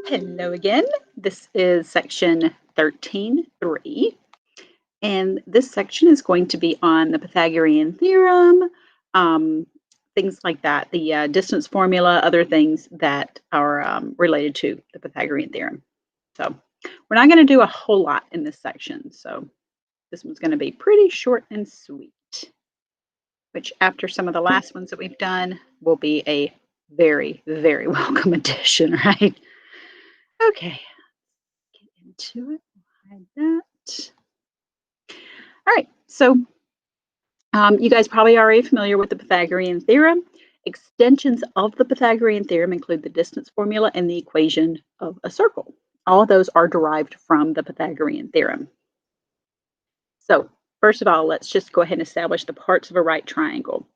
Hello again. This is section 13.3, and this section is going to be on the Pythagorean theorem, things like that, the distance formula, other things that are related to the Pythagorean theorem. So we're not going to do a whole lot in this section, so this one's going to be pretty short and sweet, which after some of the last ones that we've done will be a very, very welcome addition, right? Okay, get into it. Hide that. All right, so you guys probably are already familiar with the Pythagorean theorem. Extensions of the Pythagorean theorem include the distance formula and the equation of a circle. All of those are derived from the Pythagorean theorem. So first of all, let's just go ahead and establish the parts of a right triangle.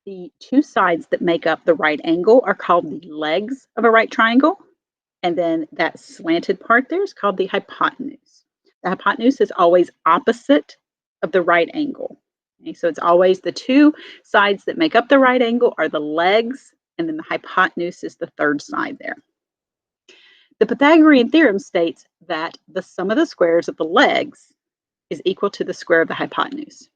The two sides that make up the right angle are called the legs of a right triangle. And then that slanted part there is called the hypotenuse. The hypotenuse is always opposite of the right angle. Okay, so it's always the two sides that make up the right angle are the legs, and then the hypotenuse is the third side there. The Pythagorean theorem states that the sum of the squares of the legs is equal to the square of the hypotenuse.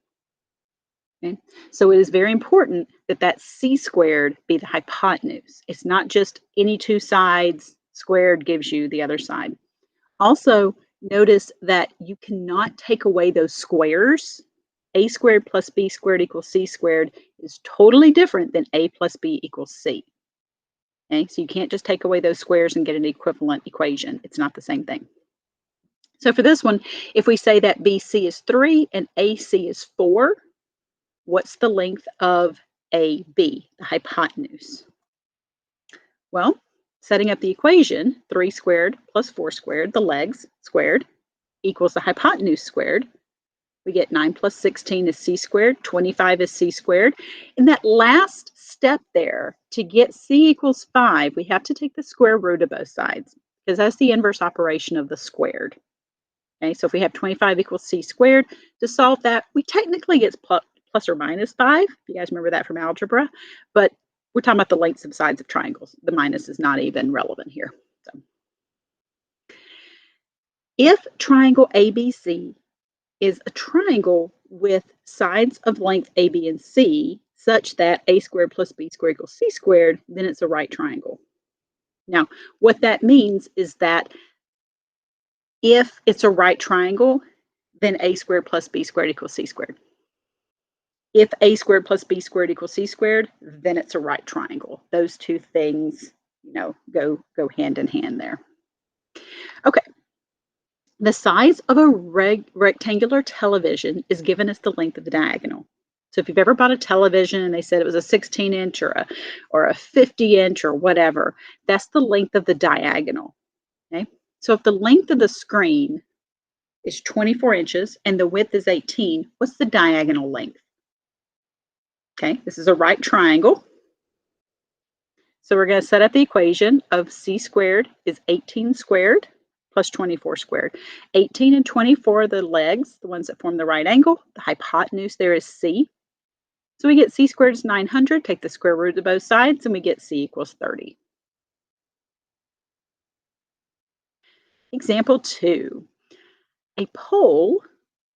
Okay? So it is very important that that c squared be the hypotenuse. It's not just any two sides squared gives you the other side. Also, notice that you cannot take away those squares. A squared plus b squared equals c squared is totally different than a plus b equals c. Okay, so you can't just take away those squares and get an equivalent equation. It's not the same thing. So for this one, if we say that BC is 3 and AC is 4, what's the length of AB, the hypotenuse? Well, setting up the equation, 3 squared plus 4 squared, the legs squared, equals the hypotenuse squared. We get 9 plus 16 is c squared, 25 is c squared. In that last step there, to get c equals 5, we have to take the square root of both sides, because that's the inverse operation of the squared. Okay, so if we have 25 equals c squared, to solve that, we technically get plus or minus 5. If you guys remember that from algebra, but we're talking about the lengths of sides of triangles. The minus is not even relevant here. So, if triangle ABC is a triangle with sides of length A, B, and C such that a squared plus b squared equals c squared, then it's a right triangle. Now, what that means is that if it's a right triangle, then a squared plus b squared equals c squared. If a squared plus b squared equals c squared, then it's a right triangle. Those two things, go hand in hand there. Okay. The size of a rectangular television is given as the length of the diagonal. So if you've ever bought a television and they said it was a 16-inch or a 50-inch or whatever, that's the length of the diagonal. Okay. So if the length of the screen is 24 inches and the width is 18, what's the diagonal length? Okay, this is a right triangle. So we're going to set up the equation of c squared is 18 squared plus 24 squared. 18 and 24 are the legs, the ones that form the right angle. The hypotenuse there is c. So we get c squared is 900, take the square root of both sides, and we get c equals 30. Example 2. A pole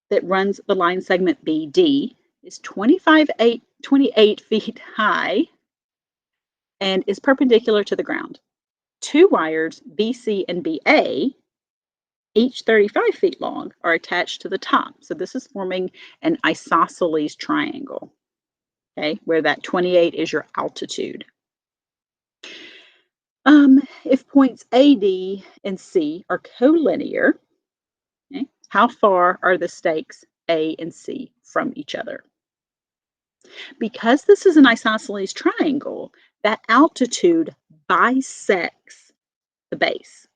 that runs the line segment BD is 28 feet high and is perpendicular to the ground. Two wires, BC and BA, each 35 feet long, are attached to the top. So this is forming an isosceles triangle, okay, where that 28 is your altitude. If points AD and C are collinear, okay, how far are the stakes A and C from each other? Because this is an isosceles triangle, that altitude bisects the base.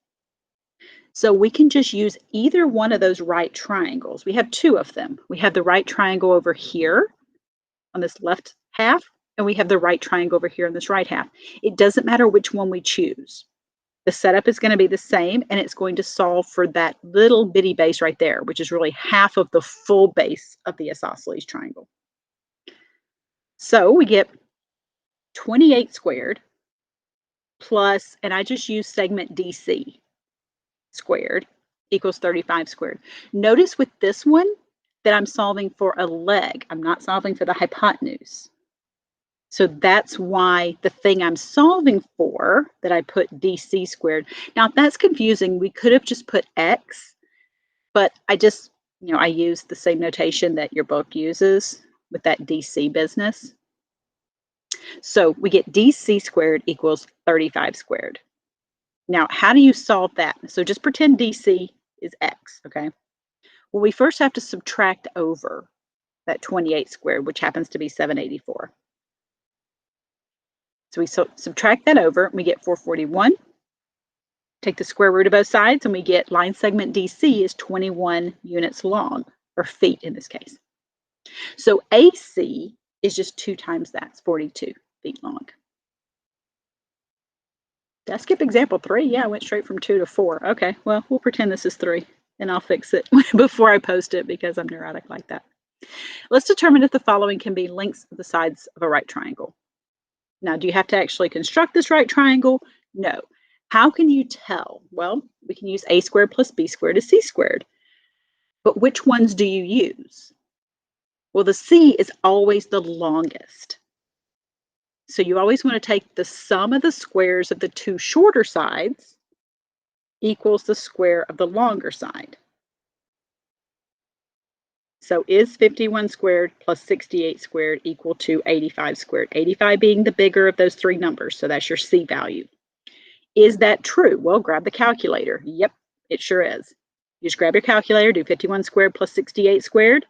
So we can just use either one of those right triangles. We have two of them. We have the right triangle over here on this left half, and we have the right triangle over here on this right half. It doesn't matter which one we choose. The setup is going to be the same, and it's going to solve for that little bitty base right there, which is really half of the full base of the isosceles triangle. So we get 28 squared plus, and I just use segment DC squared equals 35 squared. Notice with this one that I'm solving for a leg. I'm not solving for the hypotenuse. So that's why the thing I'm solving for that I put DC squared. Now, if that's confusing, we could have just put X, but I just, I use the same notation that your book uses with that DC business. So we get DC squared equals 35 squared. Now, how do you solve that? So just pretend DC is X, okay? Well, we first have to subtract over that 28 squared, which happens to be 784. So we subtract that over, and we get 441. Take the square root of both sides, and we get line segment DC is 21 units long, or feet in this case. So AC is just 2 times that. It's 42 feet long. Did I skip example 3? Yeah, I went straight from 2 to 4. Okay, well, we'll pretend this is 3, and I'll fix it before I post it because I'm neurotic like that. Let's determine if the following can be lengths of the sides of a right triangle. Now, do you have to actually construct this right triangle? No. How can you tell? Well, we can use a squared plus b squared is c squared. But which ones do you use? Well, the c is always the longest. So you always want to take the sum of the squares of the 2 shorter sides equals the square of the longer side. So is 51 squared plus 68 squared equal to 85 squared? 85 being the bigger of those 3 numbers, so that's your C value. Is that true? Well, grab the calculator. Yep, it sure is. You just grab your calculator, do 51 squared plus 68 squared,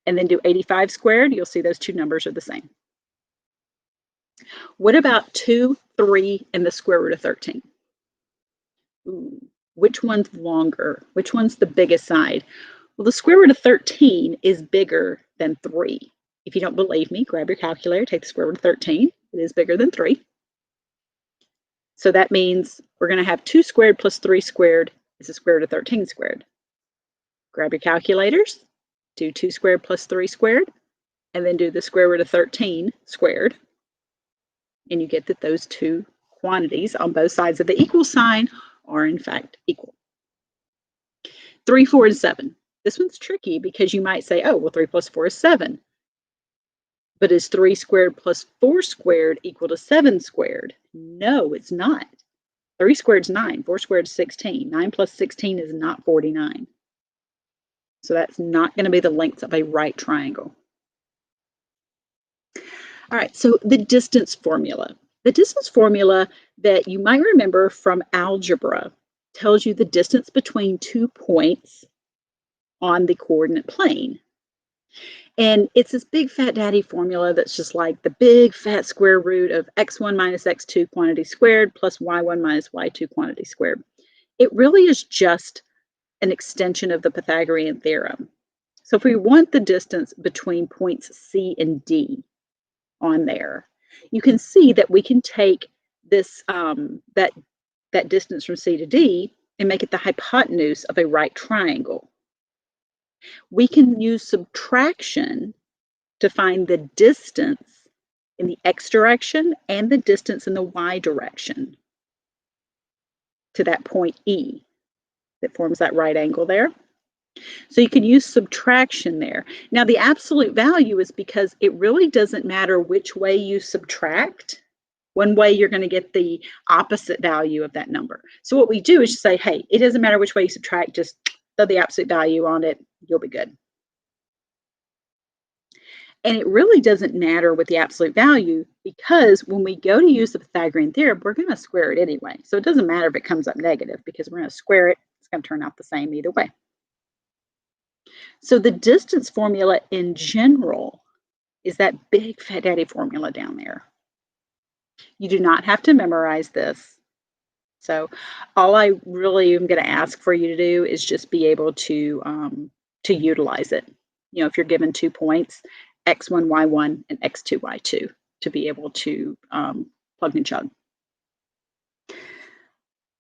and then do 85 squared. You'll see those 2 numbers are the same. What about 2, 3, and the square root of 13? Ooh, which one's longer? Which one's the biggest side? Well, the square root of 13 is bigger than 3. If you don't believe me, grab your calculator, take the square root of 13. It is bigger than 3. So that means we're going to have 2 squared plus 3 squared is the square root of 13 squared. Grab your calculators, do 2 squared plus 3 squared, and then do the square root of 13 squared. And you get that those 2 quantities on both sides of the equal sign are in fact equal. 3, 4, and 7. This one's tricky because you might say, oh, well, 3 plus 4 is 7. But is 3 squared plus 4 squared equal to 7 squared? No, it's not. 3 squared is 9. 4 squared is 16. 9 plus 16 is not 49. So that's not going to be the length of a right triangle. All right, so the distance formula. The distance formula that you might remember from algebra tells you the distance between 2 points on the coordinate plane. And it's this big fat daddy formula that's just like the big fat square root of x1 minus x2 quantity squared plus y1 minus y2 quantity squared. It really is just an extension of the Pythagorean theorem. So if we want the distance between points C and D on there, you can see that we can take this that distance from C to D and make it the hypotenuse of a right triangle. We can use subtraction to find the distance in the x direction and the distance in the y direction to that point E that forms that right angle there. So you can use subtraction there. Now the absolute value is because it really doesn't matter which way you subtract. One way you're going to get the opposite value of that number. So what we do is just say, hey, it doesn't matter which way you subtract, just throw the absolute value on it, you'll be good. And it really doesn't matter with the absolute value because when we go to use the Pythagorean theorem, we're going to square it anyway. So it doesn't matter if it comes up negative because we're going to square it. It's going to turn out the same either way. So the distance formula in general is that big fat daddy formula down there. You do not have to memorize this. So all I really am going to ask for you to do is just be able to utilize it. You know, if you're given 2 points, x1, y1, and x2, y2, to be able to plug and chug.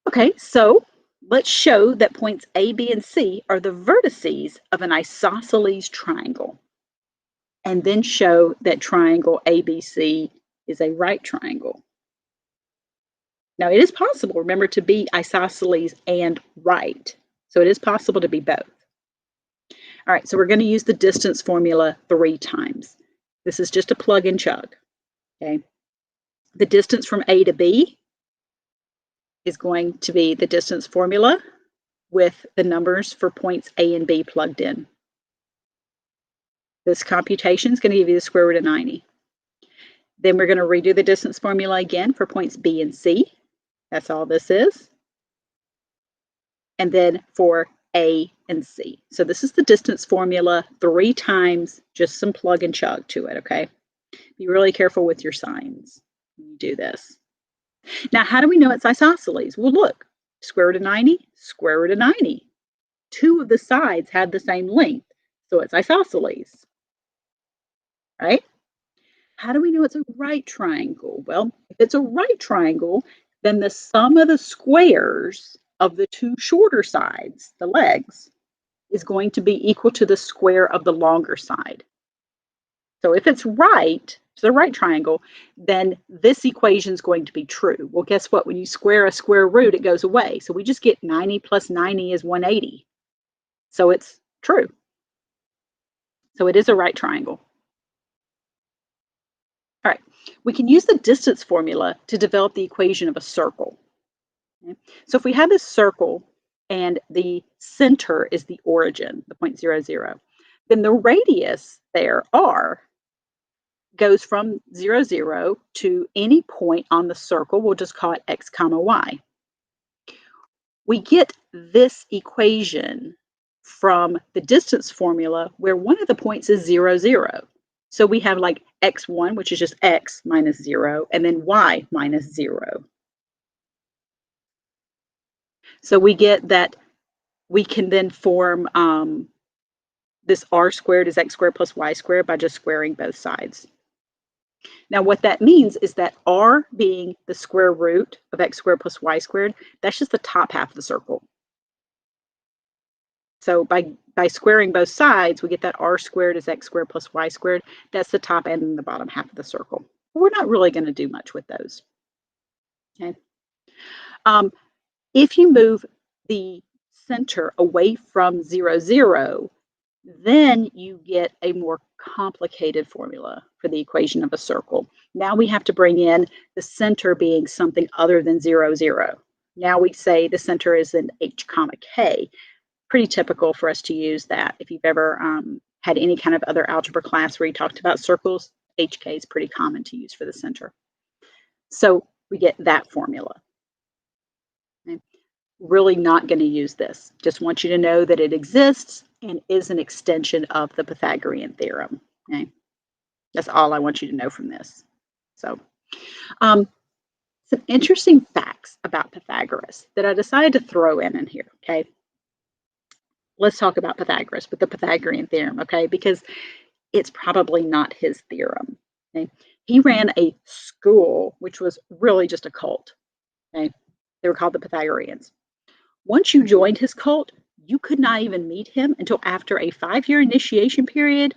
Okay, so let's show that points A, B, and C are the vertices of an isosceles triangle. And then show that triangle ABC is a right triangle. Now, it is possible, remember, to be isosceles and right. So it is possible to be both. All right, so we're going to use the distance formula 3 times. This is just a plug and chug, okay? The distance from A to B is going to be the distance formula with the numbers for points A and B plugged in. This computation is going to give you the square root of 90. Then we're going to redo the distance formula again for points B and C. That's all this is. And then for A and C. So this is the distance formula 3 times, just some plug and chug to it, okay? Be really careful with your signs when you do this. Now, how do we know it's isosceles? Well, look, square root of 90, square root of 90. 2 of the sides had the same length, so it's isosceles, right? How do we know it's a right triangle? Well, if it's a right triangle, then the sum of the squares of the 2 shorter sides, the legs, is going to be equal to the square of the longer side. So if it's right, it's a right triangle, then this equation is going to be true. Well, guess what? When you square a square root, it goes away. So we just get 90 plus 90 is 180. So it's true. So it is a right triangle. All right, we can use the distance formula to develop the equation of a circle. Okay? So if we have this circle and the center is the origin, the point 0, 0, then the radius there, r, goes from 0, 0 to any point on the circle. We'll just call it x comma y. We get this equation from the distance formula where one of the points is 0, 0. So we have like x1, which is just x minus 0, and then y minus 0. So we get that we can then form this r squared is x squared plus y squared by just squaring both sides. Now, what that means is that r being the square root of x squared plus y squared, that's just the top half of the circle. So by squaring both sides, we get that r squared is x squared plus y squared. That's the top and the bottom half of the circle. We're not really going to do much with those. Okay. If you move the center away from 0, 0, then you get a more complicated formula for the equation of a circle. Now we have to bring in the center being something other than 0, 0. Now we say the center is in h comma k. Pretty typical for us to use that. If you've ever had any kind of other algebra class where you talked about circles, HK is pretty common to use for the center. So we get that formula. Okay. Really not going to use this. Just want you to know that it exists and is an extension of the Pythagorean theorem. Okay. That's all I want you to know from this. So some interesting facts about Pythagoras that I decided to throw in here, okay? Let's talk about Pythagoras with the Pythagorean theorem, okay? Because it's probably not his theorem, okay? He ran a school, which was really just a cult, okay? They were called the Pythagoreans. Once you joined his cult, you could not even meet him until after a 5-year initiation period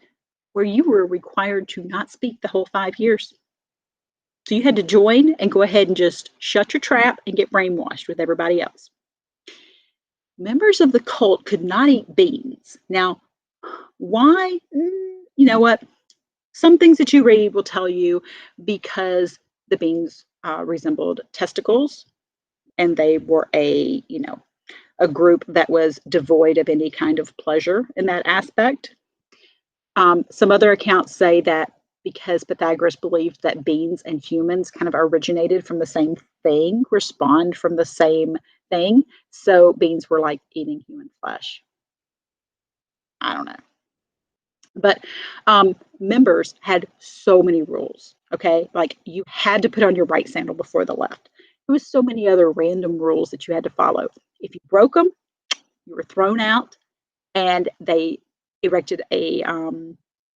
where you were required to not speak the whole 5 years. So you had to join and go ahead and just shut your trap and get brainwashed with everybody else. Members of the cult could not eat beans. Now, why? You know what? Some things that you read will tell you because the beans resembled testicles, and they were a group that was devoid of any kind of pleasure in that aspect. Some other accounts say that because Pythagoras believed that beans and humans kind of originated from the same thing, respond from the same thing, so beans were like eating human flesh. I don't know. But members had so many rules, okay? Like you had to put on your right sandal before the left. There was so many other random rules that you had to follow. If you broke them, you were thrown out, and they erected a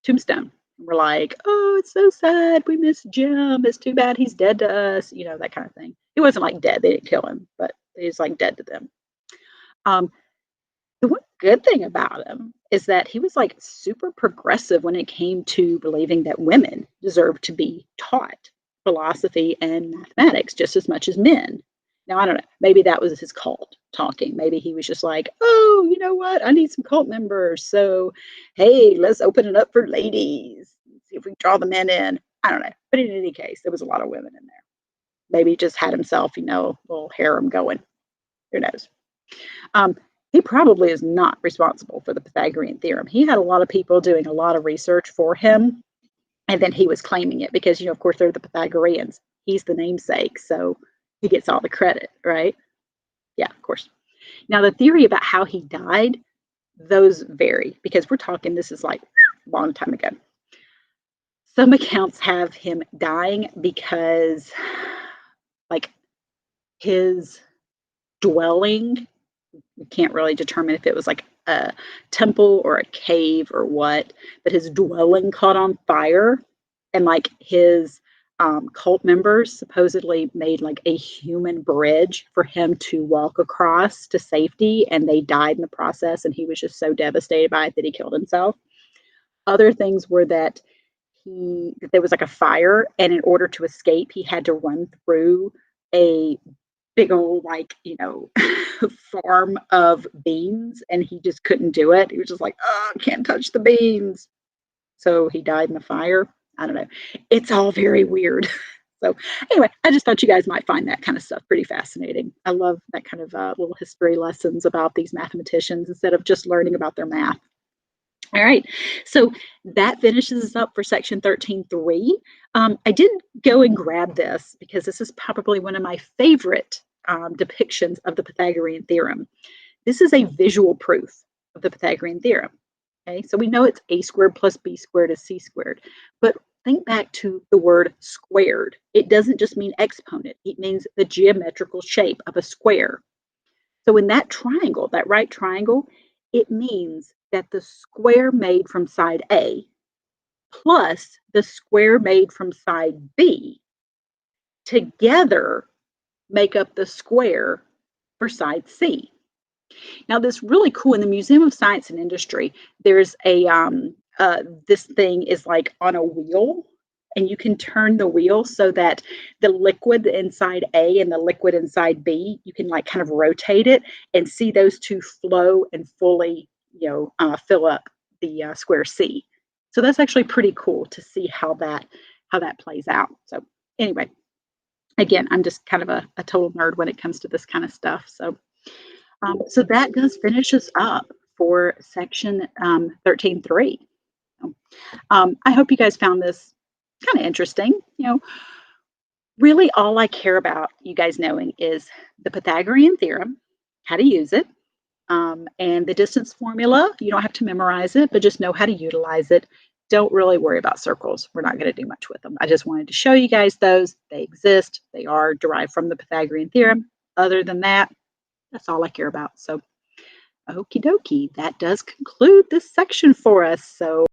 tombstone. We're like, oh, it's so sad. We miss Jim. It's too bad he's dead to us. You know, that kind of thing. He wasn't like dead. They didn't kill him, but he's like dead to them. The one good thing about him is that he was like super progressive when it came to believing that women deserved to be taught philosophy and mathematics just as much as men. Now, I don't know, maybe that was his cult talking. Maybe he was just like, "Oh, you know what? I need some cult members. So, hey, let's open it up for ladies. See if we can draw the men in." I don't know. But in any case, there was a lot of women in there. Maybe he just had himself, a little harem going. Who knows? Um, he probably is not responsible for the Pythagorean theorem. He had a lot of people doing a lot of research for him, and then he was claiming it because, of course, they're the Pythagoreans. He's the namesake, so he gets all the credit, right? Yeah, of course. Now, the theory about how he died, those vary because we're talking this is like a long time ago. Some accounts have him dying because, like, his dwelling, we can't really determine if it was like a temple or a cave or what, but his dwelling caught on fire, and like his cult members supposedly made like a human bridge for him to walk across to safety, and they died in the process, and he was just so devastated by it that he killed himself. Other things were that there was like a fire, and in order to escape, he had to run through a big old farm of beans, and he just couldn't do it. He was just like, "Oh, can't touch the beans." So he died in the fire. I don't know. It's all very weird. So anyway, I just thought you guys might find that kind of stuff pretty fascinating. I love that kind of little history lessons about these mathematicians instead of just learning about their math. All right, so that finishes us up for section 13.3. I did go and grab this because this is probably one of my favorite depictions of the Pythagorean theorem. This is a visual proof of the Pythagorean theorem. Okay, so we know it's a squared plus b squared is c squared, but think back to the word squared. It doesn't just mean exponent, it means the geometrical shape of a square. So in that triangle, that right triangle, it means that the square made from side A plus the square made from side B together make up the square for side C. Now, this really cool in the Museum of Science and Industry, there's this thing is like on a wheel, and you can turn the wheel so that the liquid inside A and the liquid inside B, you can like kind of rotate it and see those two flow and fully, fill up the square C. So that's actually pretty cool to see how that plays out. So anyway, again, I'm just kind of a total nerd when it comes to this kind of stuff. So that does finish us up for section 13.3. I hope you guys found this kind of interesting. Really all I care about you guys knowing is the Pythagorean theorem, how to use it, and the distance formula. You don't have to memorize it, but just know how to utilize it. Don't really worry about circles. We're not going to do much with them. I just wanted to show you guys those. They exist. They are derived from the Pythagorean theorem. Other than that, that's all I care about. So, okie dokie, that does conclude this section for us. So